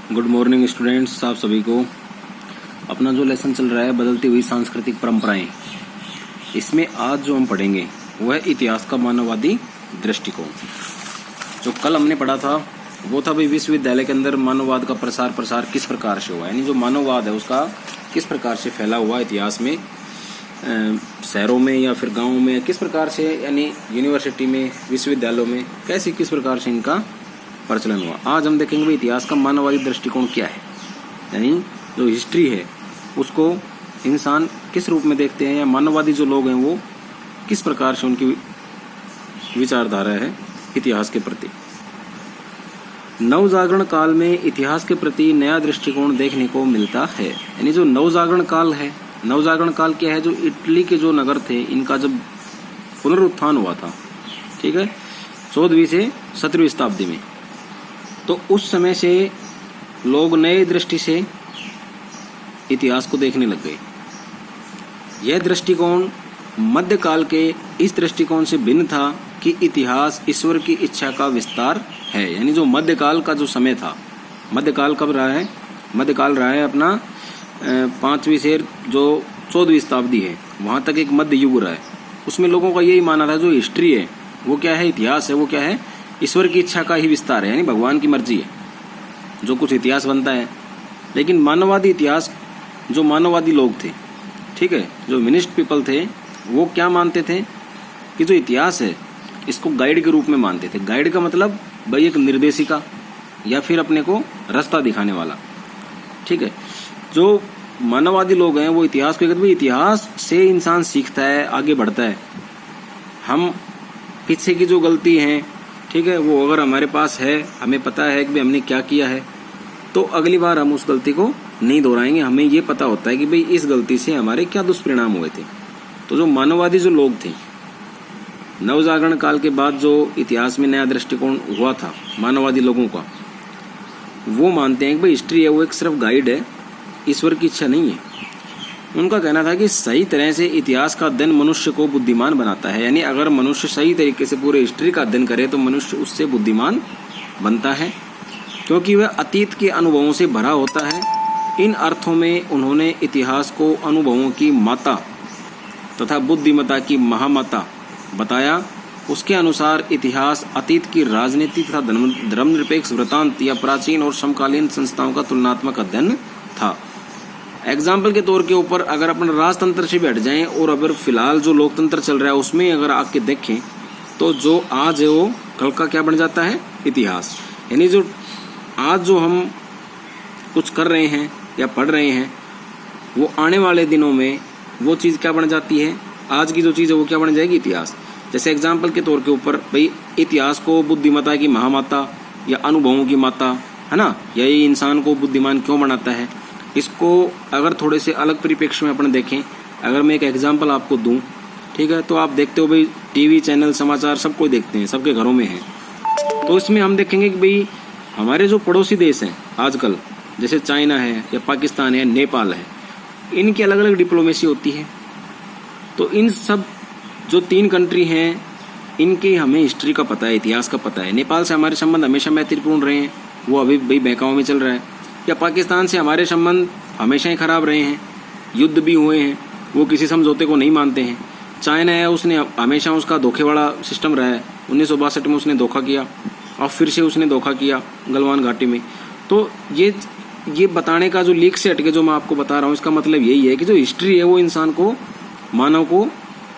Good morning students, आप सभी को। अपना जो लेसन चल रहा है बदलती हुई सांस्कृतिक परंपराएं, इसमें आज जो हम पढ़ेंगे वह इतिहास का मानववादी दृष्टिकोण। जो कल हमने पढ़ा था वो था भाई विश्वविद्यालय के अंदर मानववाद का प्रसार किस प्रकार से हुआ, यानी जो मानववाद है उसका किस प्रकार से फैला हुआ इतिहास में, शहरों में या फिर गाँवों में किस प्रकार से, यानी यूनिवर्सिटी में, विश्वविद्यालयों में कैसे किस प्रकार से इनका प्रचलन हुआ। आज हम देखेंगे भाई इतिहास का मानववादी दृष्टिकोण क्या है, यानी जो हिस्ट्री है उसको इंसान किस रूप में देखते हैं, या मानववादी जो लोग हैं वो किस प्रकार से उनकी विचारधारा है इतिहास के प्रति। नवजागरण काल में इतिहास के प्रति नया दृष्टिकोण देखने को मिलता है। यानी जो नवजागरण काल है, नवजागरण काल क्या है, जो इटली के जो नगर थे इनका जब पुनरुत्थान हुआ था, ठीक है, 14वीं से 17वीं शताब्दी में, तो उस समय से लोग नए दृष्टि से इतिहास को देखने लग गए। यह दृष्टिकोण मध्यकाल के इस दृष्टिकोण से भिन्न था कि इतिहास ईश्वर की इच्छा का विस्तार है। यानी जो मध्यकाल का जो समय था, मध्यकाल कब रहा है, मध्यकाल रहा है अपना 5वीं से जो 14वीं शताब्दी है, वहां तक एक मध्य युग रहा है। उसमें लोगों का यही मानना था जो हिस्ट्री है वो क्या है, इतिहास है वो क्या है, ईश्वर की इच्छा का ही विस्तार है, यानी भगवान की मर्जी है जो कुछ इतिहास बनता है। लेकिन मानववादी इतिहास, जो मानववादी लोग थे, ठीक है, जो ह्यूमनिस्ट पीपल थे, वो क्या मानते थे कि जो इतिहास है इसको गाइड के रूप में मानते थे। गाइड का मतलब भाई एक निर्देशिका या फिर अपने को रास्ता दिखाने वाला, ठीक है। जो मानववादी लोग हैं वो इतिहास को कहते हैं इतिहास से इंसान सीखता है, आगे बढ़ता है। हम पीछे की जो गलती है, ठीक है, वो अगर हमारे पास है, हमें पता है कि हमने क्या किया है, तो अगली बार हम उस गलती को नहीं दोहराएंगे। हमें ये पता होता है कि भाई इस गलती से हमारे क्या दुष्परिणाम हुए थे। तो जो मानववादी जो लोग थे, नवजागरण काल के बाद जो इतिहास में नया दृष्टिकोण हुआ था मानववादी लोगों का, वो मानते हैं कि भाई हिस्ट्री है वो एक सिर्फ गाइड है, ईश्वर की इच्छा नहीं है। उनका कहना था कि सही तरह से इतिहास का अध्ययन मनुष्य को बुद्धिमान बनाता है। यानी अगर मनुष्य सही तरीके से पूरे हिस्ट्री का अध्ययन करे तो मनुष्य उससे बुद्धिमान बनता है, क्योंकि वह अतीत के अनुभवों से भरा होता है। इन अर्थों में उन्होंने इतिहास को अनुभवों की माता तथा बुद्धिमत्ता की महामाता बताया। उसके अनुसार इतिहास अतीत की राजनीति तथा धर्मनिरपेक्ष वृत्तांत या प्राचीन और समकालीन संस्थाओं का तुलनात्मक अध्ययन था। एग्जाम्पल के तौर के ऊपर अगर अपन राजतंत्र से बैठ जाएं और अगर फिलहाल जो लोकतंत्र चल रहा है उसमें अगर आके देखें तो जो आज है वो कल का क्या बन जाता है, इतिहास। यानी जो आज जो हम कुछ कर रहे हैं या पढ़ रहे हैं वो आने वाले दिनों में वो चीज़ क्या बन जाती है, आज की जो चीज़ है वो क्या बन जाएगी, इतिहास। जैसे एग्जाम्पल के तौर के ऊपर भाई इतिहास को बुद्धिमत्ता की महामाता या अनुभवों की माता, है ना, यही इंसान को बुद्धिमान क्यों बनाता है। इसको अगर थोड़े से अलग परिप्रेक्ष्य में अपन देखें, अगर मैं एक एग्जांपल आपको दूं, ठीक है, तो आप देखते हो भाई टीवी चैनल समाचार सब कोई देखते हैं, सबके घरों में है। तो इसमें हम देखेंगे कि भाई हमारे जो पड़ोसी देश हैं आजकल, जैसे चाइना है या पाकिस्तान है, नेपाल है, इनकी अलग अलग डिप्लोमेसी होती है। तो इन सब जो 3 कंट्री हैं इनकी हमें हिस्ट्री का पता है, इतिहास का पता है। नेपाल से हमारे संबंध हमेशा मैत्रीपूर्ण रहे हैं, वो अभी भाई बहकाओं में चल रहा है। या पाकिस्तान से हमारे संबंध हमेशा ही खराब रहे हैं, युद्ध भी हुए हैं, वो किसी समझौते को नहीं मानते हैं। चाइना है, उसने हमेशा उसका धोखे वाला सिस्टम रहा है। 1962 में उसने धोखा किया और फिर से उसने धोखा किया गलवान घाटी में। तो ये बताने का जो लीक से हटके जो मैं आपको बता रहा हूँ, इसका मतलब यही है कि जो हिस्ट्री है वो इंसान को, मानव को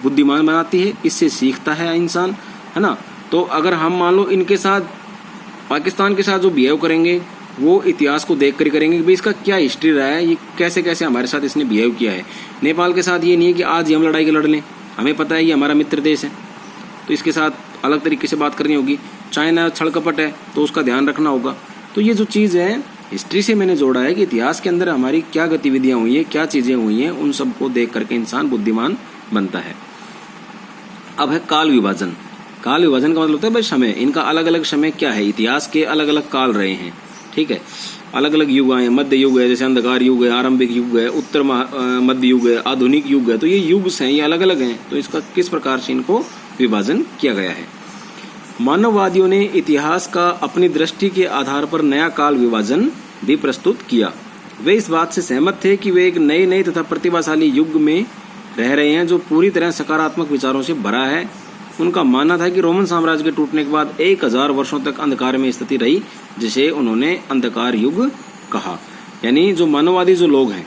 बुद्धिमान बनाती है, इससे सीखता है इंसान, है ना। तो अगर हम मान लो इनके साथ, पाकिस्तान के साथ जो बिहेव करेंगे वो इतिहास को देख कर करेंगे कि भाई इसका क्या हिस्ट्री रहा है, ये कैसे कैसे हमारे साथ इसने बिहेव किया है। नेपाल के साथ ये नहीं है कि आज ही हम लड़ाई के लड़ लें, हमें पता है ये हमारा मित्र देश है तो इसके साथ अलग तरीके से बात करनी होगी। चाइना छड़कपट है तो उसका ध्यान रखना होगा। तो ये जो चीज़ है हिस्ट्री से मैंने जोड़ा है कि इतिहास के अंदर हमारी क्या गतिविधियाँ हुई हैं, क्या चीज़ें हुई हैं, उन सबको देख करके इंसान बुद्धिमान बनता है। अब है काल विभाजन। काल विभाजन का मतलब होता है भाई समय, इनका अलग अलग समय क्या है, इतिहास के अलग अलग काल रहे हैं, ठीक है, अलग अलग युग आए। मध्य युग है, जैसे अंधकार युग है, आरंभिक युग है, उत्तर मध्य युग है, आधुनिक युग है। तो ये युग हैं, ये अलग अलग हैं। तो इसका किस प्रकार से इनको विभाजन किया गया है। मानववादियों ने इतिहास का अपनी दृष्टि के आधार पर नया काल विभाजन भी प्रस्तुत किया। वे इस बात से सहमत थे कि वे एक नए तथा प्रतिभाशाली युग में रह रहे हैं जो पूरी तरह सकारात्मक विचारों से भरा है। उनका मानना था कि रोमन साम्राज्य के टूटने के बाद 1000 वर्षों तक अंधकार में स्थिति रही, जिसे उन्होंने अंधकार युग कहा। यानी जो मानववादी जो लोग हैं,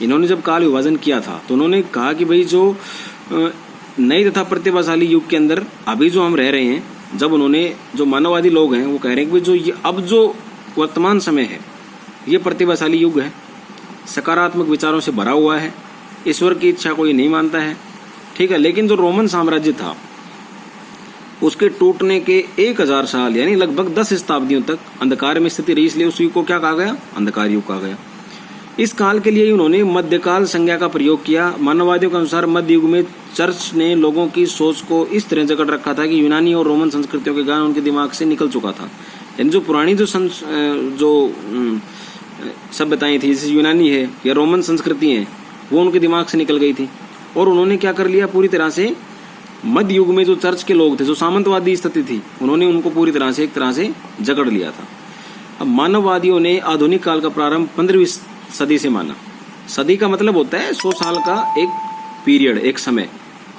इन्होंने जब काल विभाजन किया था तो उन्होंने कहा कि भाई जो नई तथा प्रतिभाशाली युग के अंदर अभी जो हम रह रहे हैं, जब उन्होंने जो मानववादी लोग हैं वो कह रहे हैं कि जो ये अब जो वर्तमान समय है ये प्रतिभाशाली युग है, सकारात्मक विचारों से भरा हुआ है, ईश्वर की इच्छा को ये नहीं मानता है, ठीक है। लेकिन जो रोमन साम्राज्य था उसके टूटने के 1000 साल यानी लगभग 10 शताब्दियों तक अंधकार में स्थिति रही, इसलिए उस युग को क्या कहा गया? अंधकार युग कहा गया। इस काल के लिए उन्होंने मध्यकाल संज्ञा का प्रयोग किया। मानववादियों के अनुसार मध्य युग में चर्च ने लोगों की सोच को इस तरह जकड़ रखा था कि यूनानी और रोमन संस्कृतियों के ज्ञान उनके दिमाग से निकल चुका था। यानी जो पुरानी जो सभ्यताएं थी, जैसे यूनानी है या रोमन संस्कृति है, वो उनके दिमाग से निकल गई थी और उन्होंने क्या कर लिया, पूरी तरह से मध्य युग में जो चर्च के लोग थे, जो सामंतवादी स्थिति थी, उन्होंने उनको पूरी तरह से एक तरह से जकड़ लिया था। अब मानववादियों ने आधुनिक काल का प्रारंभ 15वीं सदी से माना। सदी का मतलब होता है 100 साल का एक पीरियड, एक समय।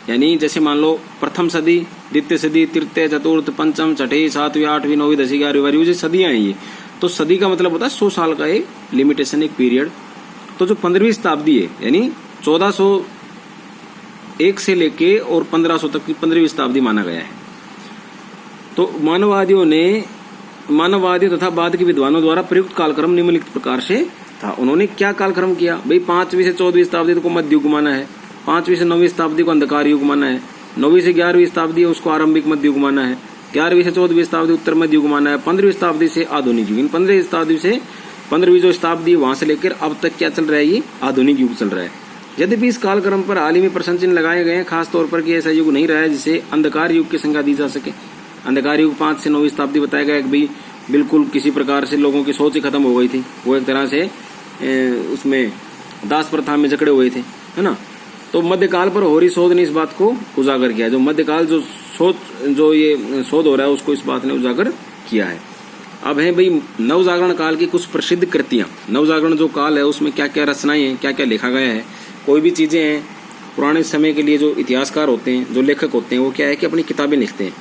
यानी जैसे मान लो प्रथम सदी, द्वितीय सदी, तृतीय, चतुर्थ, पंचम, छठी, 7वीं, 8वीं, 9वीं, 10वीं, 11वीं, 12वीं, जो सदियां हैं ये, तो सदी का मतलब होता है 100 साल का एक लिमिटेशन, एक पीरियड। तो जो 15वीं शताब्दी है यानी 1401 से लेके और 1500 तक की 15वीं शताब्दी माना गया है। तो मानववादियों तथा बाद के विद्वानों द्वारा प्रयुक्त कालक्रम निम्नलिखित प्रकार से था। उन्होंने क्या कालक्रम किया भाई, 5वीं से 14वीं शताब्दी को मध्य युग माना है, 5वीं से 9वीं शताब्दी को अंधकार युग माना है, 9वीं से 11वीं शताब्दी उसको आरंभिक मध्य युग माना है, 11वीं से 14वीं शताब्दी उत्तर मध्य युग माना है, 15वीं शताब्दी से आधुनिक युग। इन 15वीं शताब्दी से 15वीं जो शताब्दी वहां से लेकर अब तक क्या चल रहा है, ये आधुनिक युग चल रहा है। यद्यपि इस कालक्रम पर हाल ही में प्रश्न चिन्ह लगाए गए हैं, खासतौर पर कि ऐसा युग नहीं रहा है जिसे अंधकार युग की संज्ञा दी जा सके। अंधकार युग 5 से 9वीं शताब्दी बताया गया कि भाई बिल्कुल किसी प्रकार से लोगों की सोच ही खत्म हो गई थी, वो एक तरह से उसमें दास प्रथा में जकड़े हुए थे, है ना। तो मध्यकाल पर हो रही शोध ने इस बात को उजागर किया। जो मध्यकाल जो शोध हो रहा है उसको इस बात ने उजागर किया है। अब है भाई नवजागरण काल की कुछ प्रसिद्ध कृतियां। नवजागरण जो काल है उसमें क्या क्या रचनाएं हैं, क्या क्या लिखा गया है। कोई भी चीजें हैं, पुराने समय के लिए जो इतिहासकार होते हैं, जो लेखक होते हैं, वो क्या है कि अपनी किताबें लिखते हैं।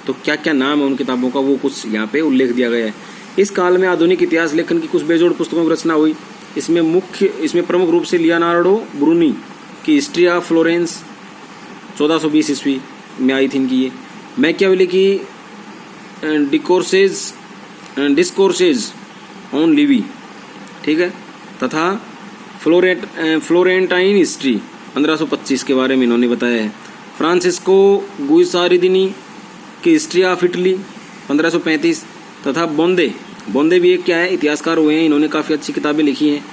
तो क्या क्या नाम है उन किताबों का, वो कुछ यहाँ पे उल्लेख दिया गया है। इस काल में आधुनिक इतिहास लेखन की कुछ बेजोड़ पुस्तकों की रचना हुई। इसमें प्रमुख रूप से लियोनार्डो ब्रूनी की हिस्ट्री ऑफ फ्लोरेंस 1420 ईस्वी में आई थी इनकी ये। मैकियावेली की डिस्कोर्सेज ऑन लिवी, ठीक है, तथा फ्लोरेंटाइन हिस्ट्री 1525 के बारे में इन्होंने बताया है। फ्रांसिस्को गुइसारिदिनी की हिस्ट्री ऑफ इटली 1535 तथा बोंदे भी एक क्या है, इतिहासकार हुए हैं। इन्होंने काफ़ी अच्छी किताबें लिखी हैं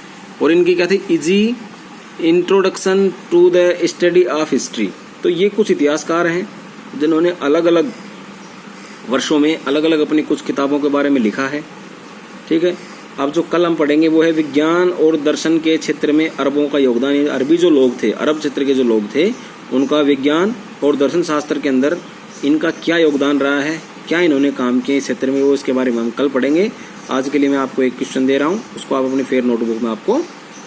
और इनकी क्या थी, easy introduction to the study of history. तो ये कुछ इतिहासकार हैं जिन्होंने अलग अलग वर्षों में अलग अलग अपनी कुछ किताबों के बारे में लिखा है, ठीक है। अब जो कल हम पढ़ेंगे वो है विज्ञान और दर्शन के क्षेत्र में अरबों का योगदान। अरबी जो लोग थे, अरब क्षेत्र के जो लोग थे, उनका विज्ञान और दर्शन शास्त्र के अंदर इनका क्या योगदान रहा है, क्या इन्होंने काम किया इस क्षेत्र में, वो इसके बारे में हम कल पढ़ेंगे। आज के लिए मैं आपको एक क्वेश्चन दे रहा हूँ, उसको आप अपनी फेयर नोटबुक में आपको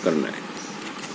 करना है।